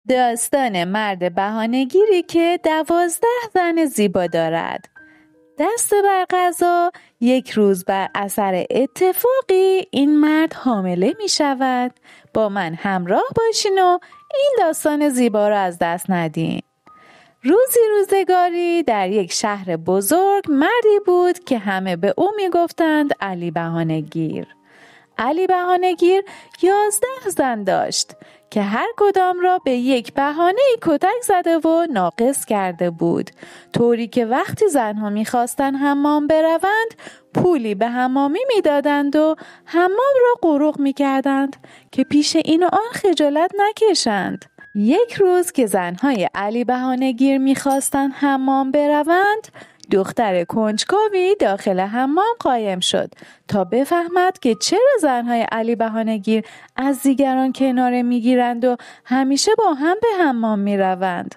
داستان مرد بهانه‌گیری که 12 زن زیبا دارد. دست بر قضا، یک روز بر اثر اتفاقی این مرد حامله می شود. با من همراه باشین و این داستان زیبا را از دست ندین. روزی روزگاری در یک شهر بزرگ مردی بود که همه به او می گفتند علی بهانه‌گیر. علی بهانه‌گیر 11 زن داشت که هر کدام را به یک بهانه‌ای کتک زده و ناقص کرده بود، طوری که وقتی زنها می‌خواستند حمام بروند پولی به حمامی می‌دادند و حمام را غرق می‌کردند که پیش این و آن خجالت نکشند. یک روز که زنهای علی بهانه‌گیر می‌خواستند حمام بروند، دختر کنجکاوی داخل حمام قایم شد تا بفهمد که چرا زنهای علی بهانه‌گیر از دیگران کناره میگیرند و همیشه با هم به حمام میروند.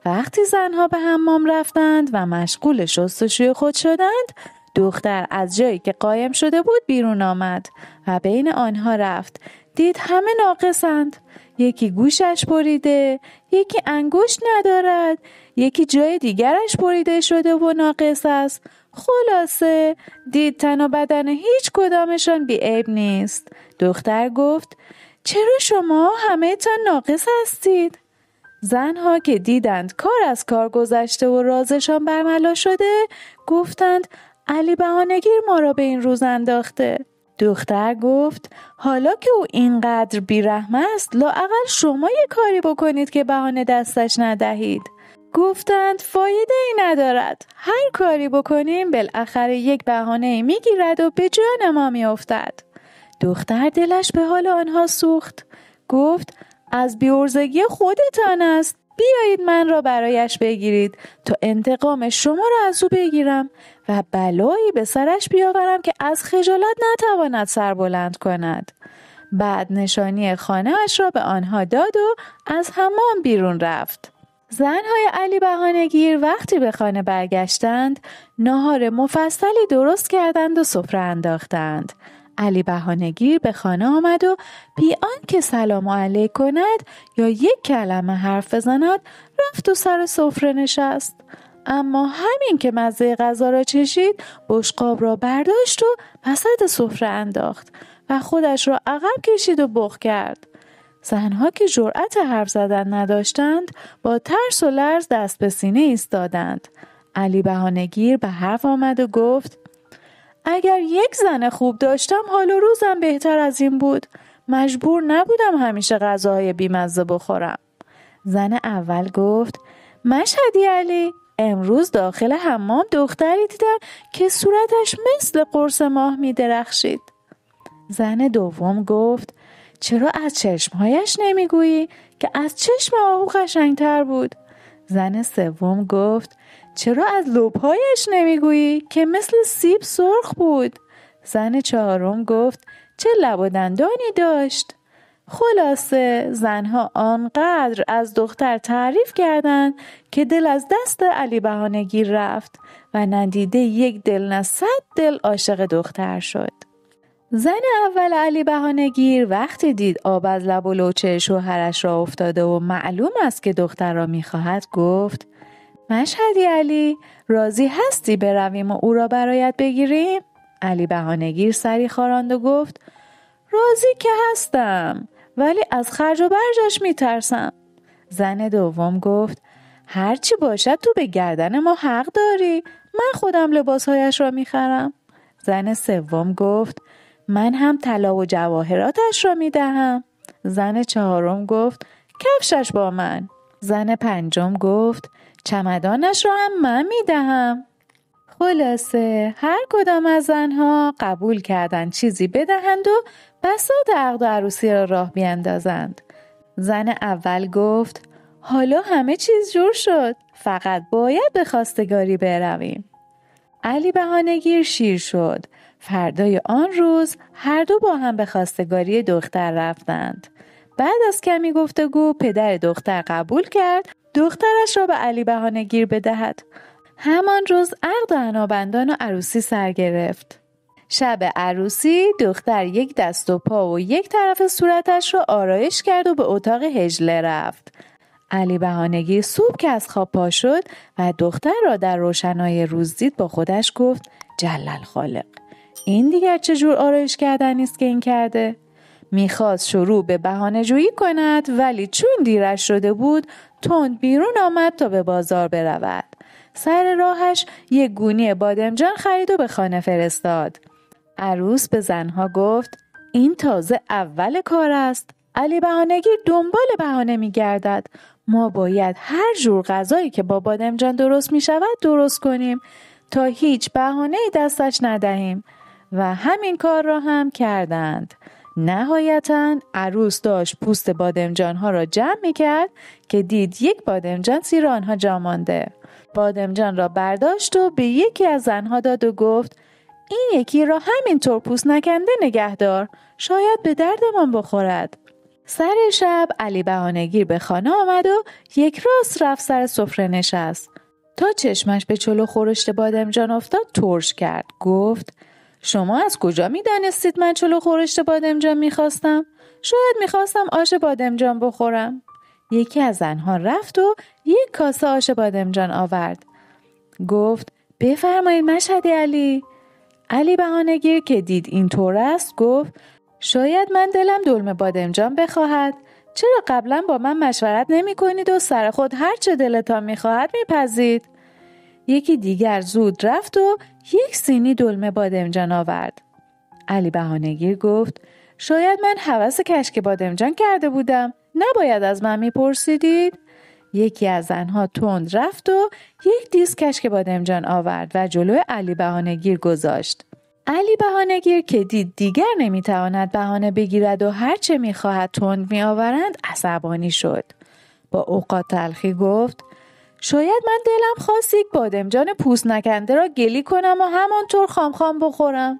وقتی زنها به حمام رفتند و مشغول شستشوی خود شدند، دختر از جایی که قایم شده بود بیرون آمد و بین آنها رفت. دید همه ناقصند. یکی گوشش بریده، یکی انگشت ندارد، یکی جای دیگرش بریده شده و ناقص است. خلاصه دید تن و بدن هیچ کدامشان بی عیب نیست. دختر گفت: چرا شما همه تان ناقص هستید؟ زنها که دیدند کار از کار گذشته و رازشان برملا شده، گفتند: علی بهانه‌گیر ما را به این روز انداخته. دختر گفت: حالا که او اینقدر بی‌رحم است، لااقل شما یک کاری بکنید که بهانه دستش ندهید. گفتند: فایده ای ندارد، هر کاری بکنیم بالاخره یک بهانه میگیرد و به جان ما میافتد. دختر دلش به حال آنها سوخت. گفت: از بی‌عرضگی خودتان است، بیایید من را برایش بگیرید تا انتقام شما را از او بگیرم و بلایی به سرش بیاورم که از خجالت نتواند سر بلند کند. بعد نشانی خانه اش را به آنها داد و از حمام بیرون رفت. زنهای علی بهانه‌گیر وقتی به خانه برگشتند، ناهار مفصلی درست کردند و سفره انداختند. علی بهانه‌گیر به خانه آمد و بی آنکه سلام علیک کند یا یک کلمه حرف بزند رفت و سر سفره نشست. اما همین که مزه غذا را چشید، بشقاب را برداشت و وسط سفره انداخت و خودش را عقب کشید و بق کرد. زنها که جرأت حرف زدن نداشتند با ترس و لرز دست به سینه ایستادند. علی بهانه‌گیر به حرف آمد و گفت: اگر یک زن خوب داشتم حال و روزم بهتر از این بود. مجبور نبودم همیشه غذاهای بیمزه بخورم. زن اول گفت: مشهدی علی، امروز داخل حمام دختری دیدم که صورتش مثل قرص ماه می درخشید. زن دوم گفت: چرا از چشمهایش نمیگویی که از چشم آهو قشنگتر بود؟ زن سوم گفت: چرا از لبهایش نمیگویی که مثل سیب سرخ بود؟ زن چهارم گفت: چه لب و دندانی داشت؟ خلاصه زنها آنقدر از دختر تعریف کردند که دل از دست علی بهانه‌گیر رفت و ندیده یک دل نه 100 دل عاشق دختر شد. زن اول علی بهانه‌گیر وقتی دید آب از لب و لوچه شوهرش را افتاده و معلوم است که دختر را می‌خواهد، گفت: مشهدی علی، راضی هستی برویم و او را برایت بگیریم؟ علی بهانه‌گیر سری خاراند و گفت: راضی که هستم، ولی از خرج و برجش میترسم. زن دوم گفت: هرچی باشد تو به گردن ما حق داری، من خودم لباسهایش را میخرم. زن سوم گفت: من هم طلا و جواهراتش را میدهم. زن چهارم گفت: کفشش با من. زن پنجم گفت: چمدانش را هم من میدهم. خلاصه هر کدام از زنها قبول کردند چیزی بدهند و بساط عقد و عروسی را راه بیندازند. زن اول گفت: حالا همه چیز جور شد، فقط باید به خواستگاری برویم. علی بهانه‌گیر شیر شد. فردای آن روز هر دو با هم به خواستگاری دختر رفتند. بعد از کمی گفتگو پدر دختر قبول کرد دخترش را به علی بهانه‌گیر بدهد. همان روز عقد و عنابندان و عروسی سر گرفت. شب عروسی دختر یک دست و پا و یک طرف صورتش را آرایش کرد و به اتاق حجله رفت. علی بهانه‌گیر صبح که از خواب پا شد و دختر را در روشنایی روز دید با خودش گفت جلل خالق، این دیگر چه جور آرایش کردنی است که این کرده؟ میخواست شروع به بهانه جویی کند، ولی چون دیرش شده بود تند بیرون آمد تا به بازار برود. سر راهش یک گونی بادمجان خرید و به خانه فرستاد. عروس به زنها گفت این تازه اول کار است. علی بهانه‌گیر دنبال بهانه می‌گردد. ما باید هر جور غذایی که با بادمجان درست می‌شود درست کنیم تا هیچ بهانه‌ای دستش ندهیم. و همین کار را هم کردند. نهایتاً عروس داشت پوست بادمجان‌ها را جمع می‌کرد که دید یک بادمجان زیر آنها جا مانده. بادمجان را برداشت و به یکی از زنها داد و گفت این یکی را همینطور پوست نکنده نگهدار، شاید به دردمان بخورد. سر شب علی بهانه‌گیر به خانه آمد و یک راست رفت سر سفره نشست. تا چشمش به چلو خورشت بادمجان افتاد ترش کرد. گفت شما از کجا می دانستید من چلو خورشت بادمجان می خواستم؟ شاید می خواستم آش بادمجان بخورم. یکی از زنها رفت و یک کاسه آش بادمجان آورد. گفت بفرمایید مشهدی علی. علی بهانه‌گیر که دید این طور است گفت شاید من دلم دلمه بادمجان بخواهد. چرا قبلا با من مشورت نمی کنید و سر خود هر چه دلتان می خواهد می پزید؟ یکی دیگر زود رفت و یک سینی دلمه بادمجان آورد. علی بهانه‌گیر گفت شاید من هوس کشک بادمجان کرده بودم، نباید از من می پرسیدید؟ یکی از زنها تند رفت و یک دیس کشک بادمجان آورد و جلوی علی بهانه‌گیر گذاشت. علی بهانه‌گیر که دید دیگر نمیتواند بهانه بگیرد و هر چه میخواهد تند میآورند عصبانی شد. با اوقات تلخی گفت شاید من دلم خواست یک بادمجان پوست نکنده را گلی کنم و همانطور خام خام بخورم.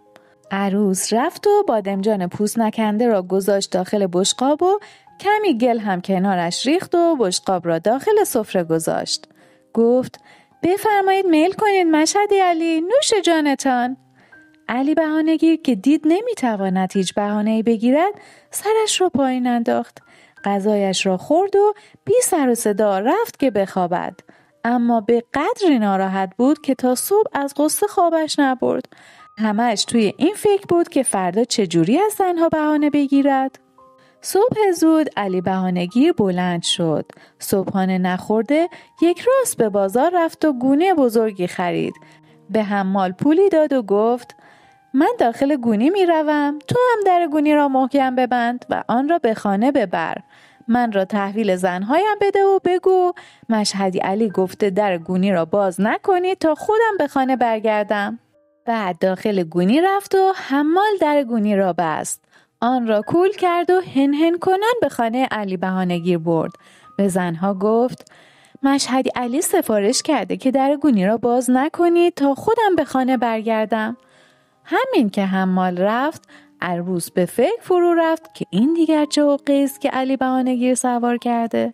عروس رفت و بادمجان پوست نکنده را گذاشت داخل بشقاب و کمی گل هم کنارش ریخت و بشقاب را داخل سفره گذاشت. گفت بفرمایید میل کنید مشهدی علی، نوش جانتان. علی بهانه‌گیر که دید نمیتواند هیچ بهانه‌ای بگیرد سرش را پایین انداخت. غذایش را خورد و بی سر و صدا رفت که بخوابد. اما به قدری ناراحت بود که تا صبح از غصه خوابش نبرد. همش توی این فکر بود که فردا چجوری از زنها بهانه بگیرد. صبح زود علی بهانه‌گیر بلند شد. صبحانه نخورده یک راست به بازار رفت و گونه بزرگی خرید. به حمال پولی داد و گفت من داخل گونی می روم، تو هم در گونی را محکم ببند و آن را به خانه ببر. من را تحویل زنهایم بده و بگو مشهدی علی گفته در گونی را باز نکنی تا خودم به خانه برگردم. بعد داخل گونی رفت و حمال در گونی را بست. آن را کول کرد و هن کنان به خانه علی بهانه‌گیر برد. به زنها گفت مشهدی علی سفارش کرده که در گونی را باز نکنید تا خودم به خانه برگردم. همین که حمال رفت عروس به فکر فرو رفت که این دیگر چه حقی است که علی بهانه‌گیر سوار کرده.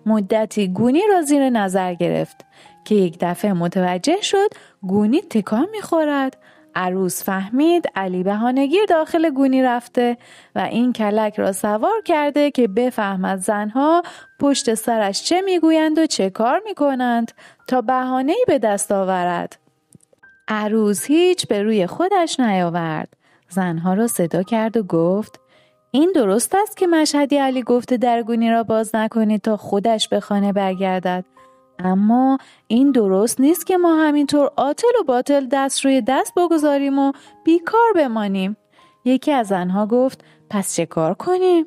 مدتی گونی را زیر نظر گرفت که یک دفعه متوجه شد گونی تکان می‌خورد. عروس فهمید علی بهانه‌گیر داخل گونی رفته و این کلک را سوار کرده که بفهمد زنها پشت سرش چه میگویند و چه کار میکنند تا بهانه‌ای به دست آورد. عروس هیچ به روی خودش نیاورد. زنها را صدا کرد و گفت این درست است که مشهدی علی گفته در گونی را باز نکنید تا خودش به خانه برگردد. اما این درست نیست که ما همینطور عاطل و باطل دست روی دست بگذاریم و بیکار بمانیم. یکی از زنها گفت پس چه کار کنیم؟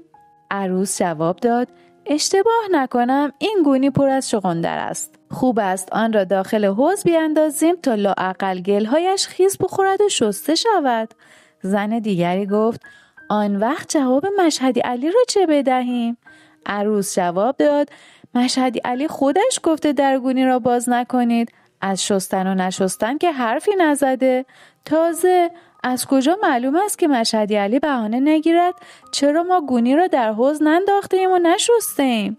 عروس جواب داد اشتباه نکنم این گونی پر از شغندر است. خوب است آن را داخل حوض بیاندازیم تا لااقل گلهایش خیس بخورد و شسته شود. زن دیگری گفت آن وقت جواب مشهدی علی را چه بدهیم؟ عروس جواب داد مشهدی علی خودش گفته در گونی را باز نکنید. از شستن و نشستن که حرفی نزده. تازه از کجا معلوم است که مشهدی علی بهانه نگیرد چرا ما گونی را در حوض ننداختیم و نشستیم؟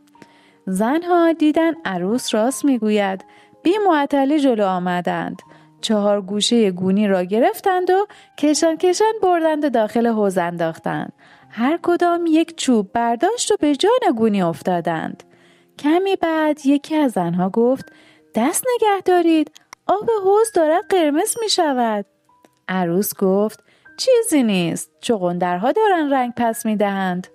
زنها دیدن عروس راست میگوید. بی معطلی جلو آمدند. 4 گوشه گونی را گرفتند و کشان بردند و داخل حوض انداختند. هر کدام یک چوب برداشت و به جان گونی افتادند. کمی بعد یکی از زنها گفت دست نگه دارید، آب حوض دارد قرمز می شود. عروس گفت چیزی نیست، چغندرها دارن رنگ پس می دهند.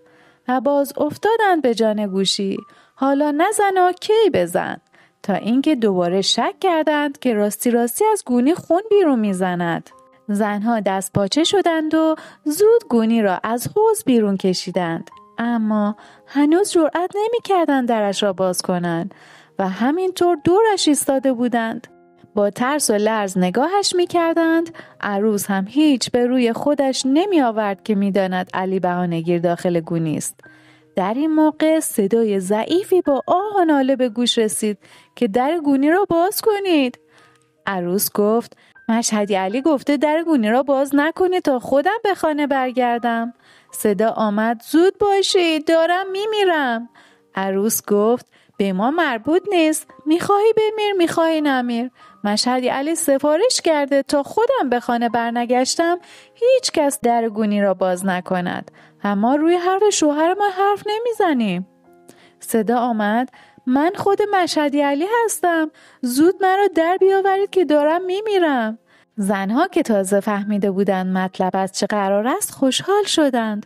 و باز افتادند به جان گوشی، حالا نزن و کی بزن، تا اینکه دوباره شک کردند که راستی از گونی خون بیرون می زند. زنها دست پاچه شدند و زود گونی را از حوض بیرون کشیدند، اما هنوز جرأت نمی کردند درش را باز کنند و همینطور دورش ایستاده بودند. با ترس و لرز نگاهش می کردند. عروس هم هیچ به روی خودش نمی آورد که می داند علی بهانه‌گیر داخل گونی است. در این موقع صدای ضعیفی با آه و ناله به گوش رسید که در گونی را باز کنید. عروس گفت مشهدی علی گفته در گونی را باز نکنید تا خودم به خانه برگردم. صدا آمد زود باشید، دارم میمیرم. عروس گفت به ما مربوط نیست، میخواهی بمیر میخواهی نمیر. مشهدی علی سفارش کرده تا خودم به خانه برنگشتم هیچ کس در گونی را باز نکند و ما روی حرف شوهر ما حرف نمیزنیم. صدا آمد من خود مشهدی علی هستم، زود مرا در بیاورید که دارم میمیرم. زنها که تازه فهمیده بودند مطلب از چه قرار است خوشحال شدند،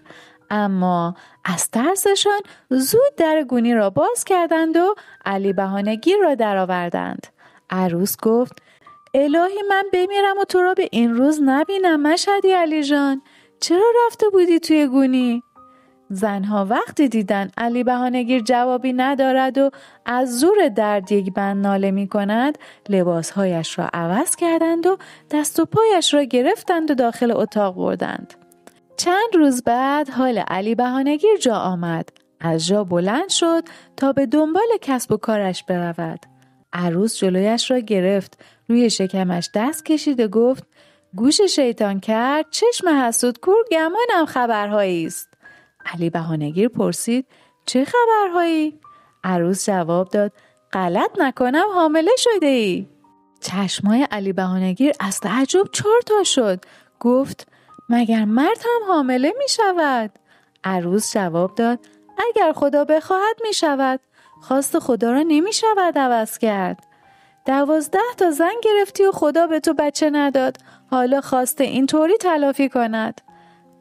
اما از ترسشان زود در گونی را باز کردند و علی بهانه‌گیر را درآوردند. عروس گفت الهی من بمیرم و تو را به این روز نبینم. مشهدی علی جان چرا رفته بودی توی گونی؟ زنها وقتی دیدن علی بهانه‌گیر جوابی ندارد و از زور درد یک بند ناله می کند، لباسهایش را عوض کردند و دست و پایش را گرفتند و داخل اتاق بردند. چند روز بعد حال علی بهانه‌گیر جا آمد. از جا بلند شد تا به دنبال کسب و کارش برود. عروس جلویش را گرفت، روی شکمش دست کشید و گفت گوش شیطان کرد، چشم حسود کور، گمانم خبرهایی است. علی بهانه‌گیر پرسید چه خبرهایی؟ عروس جواب داد غلط نکنم حامله شده ای. چشمای علی بهانه‌گیر از تعجب 4 تا شد. گفت مگر مرد هم حامله می شود؟ عروس جواب داد اگر خدا بخواهد می شود، خواست خدا را نمی شود عوض کرد. 12 تا زن گرفتی و خدا به تو بچه نداد، حالا خواسته اینطوری تلافی کند.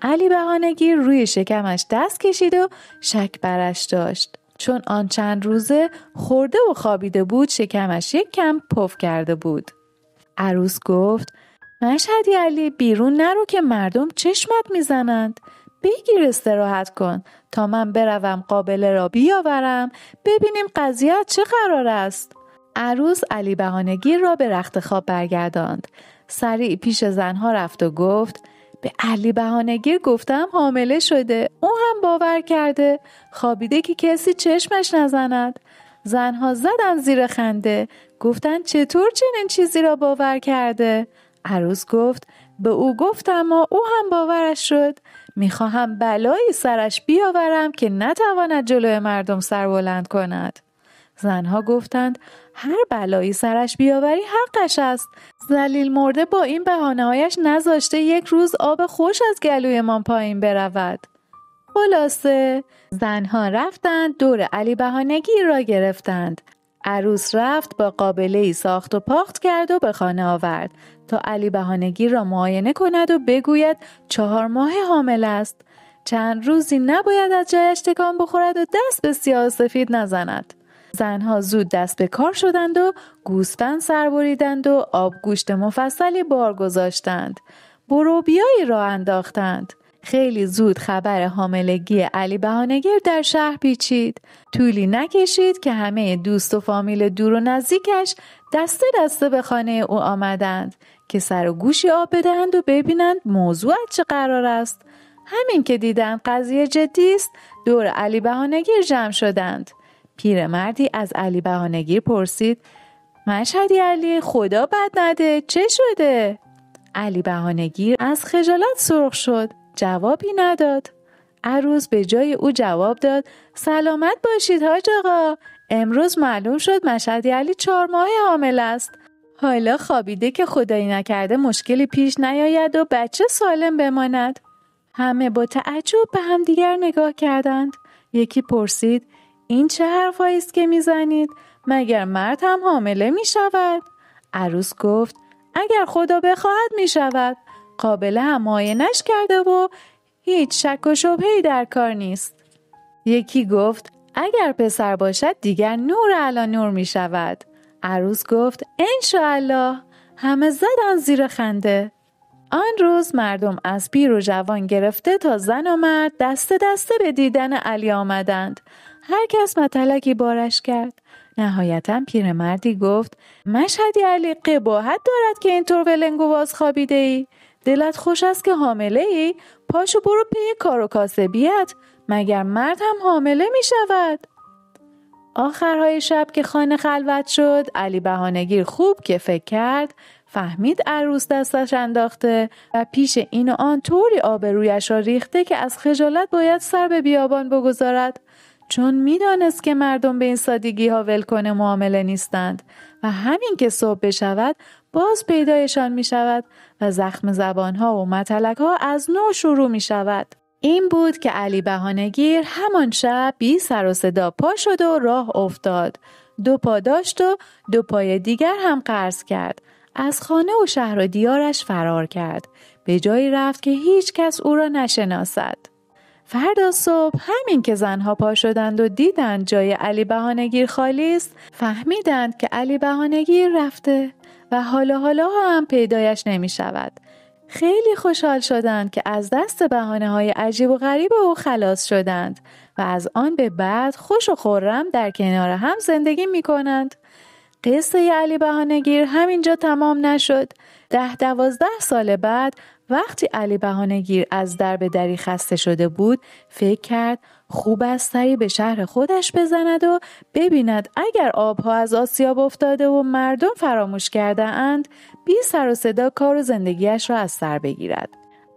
علی بهانه‌گیر روی شکمش دست کشید و شک برش داشت، چون آن چند روزه خورده و خوابیده بود شکمش یک کم پف کرده بود. عروس گفت مشهدی علی بیرون نرو که مردم چشمت میزنند، بگیر استراحت کن تا من بروم قابله را بیاورم ببینیم قضیه چه قرار است. عروس علی بهانه‌گیر را به رخت خواب برگرداند. سریع پیش زنها رفت و گفت به علی بهانه‌گیر گفتم حامله شده، او هم باور کرده، خوابیده که کسی چشمش نزند. زنها زدن زیر خنده، گفتن چطور چنین چیزی را باور کرده؟ عروس گفت به او گفتم و او هم باورش شد. میخواهم بلایی سرش بیاورم که نتواند جلوی مردم سر بلند کند. زنها گفتند هر بلایی سرش بیاوری حقش است. ذلیل مرده با این بهانه‌هایش نذاشته یک روز آب خوش از گلویمان پایین برود. خلاصه زنها رفتند دور علی بهانه‌گیر را گرفتند. عروس رفت با قابله‌ای ساخت و پاخت کرد و به خانه آورد تا علی بهانه‌گیر را معاینه کند و بگوید 4 ماه حامل است. چند روزی نباید از جایش تکان بخورد و دست به سیاه سفید نزند. زنها زود دست به کار شدند و گوسفند سر بریدند و آب گوشت مفصلی بار گذاشتند. بروبیایی راه انداختند. خیلی زود خبر حاملگی علی بهانه‌گیر در شهر پیچید. طولی نکشید که همه دوست و فامیل دور و نزدیکش دسته دسته به خانه او آمدند که سر و گوشی آب بدهند و ببینند موضوع چه قرار است. همین که دیدند قضیه جدی است دور علی بهانه‌گیر جمع شدند. پیرمردی از علی بهانه‌گیر پرسید مشهدی علی خدا بد نده چه شده؟ علی بهانه‌گیر از خجالت سرخ شد، جوابی نداد. عروس به جای او جواب داد سلامت باشید حاج آقا، امروز معلوم شد مشهدی علی 4 ماه حامل است. حالا خوابیده که خدایی نکرده مشکلی پیش نیاید و بچه سالم بماند. همه با تعجب به همدیگر نگاه کردند. یکی پرسید این چه حرفایی است که میزنید؟ مگر مرد هم حامله می شود؟ عروس گفت اگر خدا بخواهد می شود. قابل هم معاینش کرده و هیچ شک و شبهه‌ای در کار نیست. یکی گفت اگر پسر باشد دیگر نور علی نور می شود. عروس گفت انشاءالله. همه زدن زیر خنده. آن روز مردم از پیر و جوان گرفته تا زن و مرد دسته دسته به دیدن علی آمدند. هر کس مطلقی بارش کرد. نهایتاً پیرمردی گفت مشهدی علی قباحت دارد که اینطور ولنگ و باز خوابیده ای؟ دلت خوش است که حامله ای؟ پاشو برو پی کار و کاسبیت. مگر مرد هم حامله می شود؟ آخرهای شب که خانه خلوت شد، علی بهانه‌گیر خوب که فکر کرد فهمید عروس دستش انداخته و پیش این و آن طوری آبرویش را ریخته که از خجالت باید سر به بیابان بگذارد، چون میدانست که مردم به این سادگی ها ولکن معامله نیستند و همین که صبح بشود باز پیدایشان می شود و زخم زبان ها و مطلق ها از نو شروع می شود. این بود که علی بهانه‌گیر همان شب بی سر و صدا پا شد و راه افتاد. 2 پا داشت و 2 پای دیگر هم قرض کرد. از خانه و شهر و دیارش فرار کرد. به جایی رفت که هیچ کس او را نشناسد. فردا صبح همین که زنها پا شدند و دیدند جای علی بهانه‌گیر خالی است، فهمیدند که علی بهانه‌گیر رفته و حالا هم پیدایش نمی شود. خیلی خوشحال شدند که از دست بهانه‌های عجیب و غریب او خلاص شدند و از آن به بعد خوش و خرم در کنار هم زندگی می کنند. قصه علی بهانه‌گیر همینجا تمام نشد. 10-12 سال بعد وقتی علی بهانه‌گیر از در به دری خسته شده بود، فکر کرد خوب است سری به شهر خودش بزند و ببیند اگر آبها از آسیاب افتاده و مردم فراموش کرده اند، بی سر و صدا کار و زندگیش را از سر بگیرد.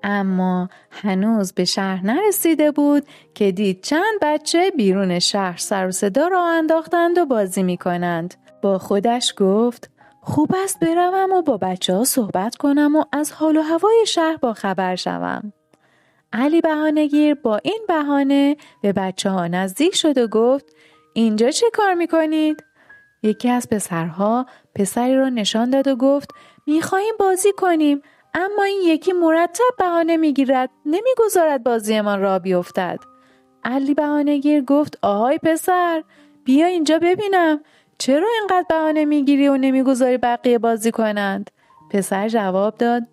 اما هنوز به شهر نرسیده بود که دید چند بچه بیرون شهر سر و صدا را انداختند و بازی می کنند. با خودش گفت خوب است بروم و با بچه ها صحبت کنم و از حال و هوای شهر با خبر شوم. علی بهانه‌گیر با این بهانه به بچه ها نزدیک شد و گفت اینجا چه کار می کنید؟ یکی از پسرها پسری را نشان داد و گفت میخواهیم بازی کنیم، اما این یکی مرتب بهانه میگیرد، نمیگذارد بازیمان را بیفتد. علی بهانه‌گیر گفت آهای پسر، بیا اینجا ببینم، چرا اینقدر بهانه میگیری و نمیگذاری بقیه بازی کنند؟ پسر جواب داد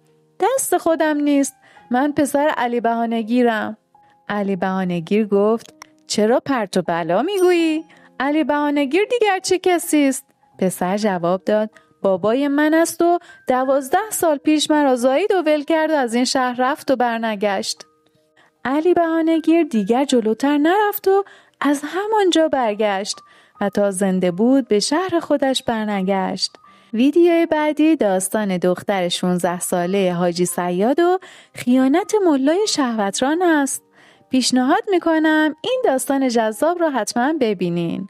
دست خودم نیست، من پسر علی بهانه‌گیرم. علی بهانه‌گیر گفت چرا پرت و بلا میگویی؟ علی بهانه‌گیر دیگر چه کسی است؟ پسر جواب داد بابای من است و 12 سال پیش مرا زایید و ول کرد و از این شهر رفت و برنگشت. علی بهانه‌گیر دیگر جلوتر نرفت و از همانجا برگشت و تا زنده بود به شهر خودش برنگشت. ویدیوی بعدی داستان دختر 16 ساله حاجی صیاد و خیانت ملای شهوتران است. پیشنهاد میکنم این داستان جذاب را حتما ببینین.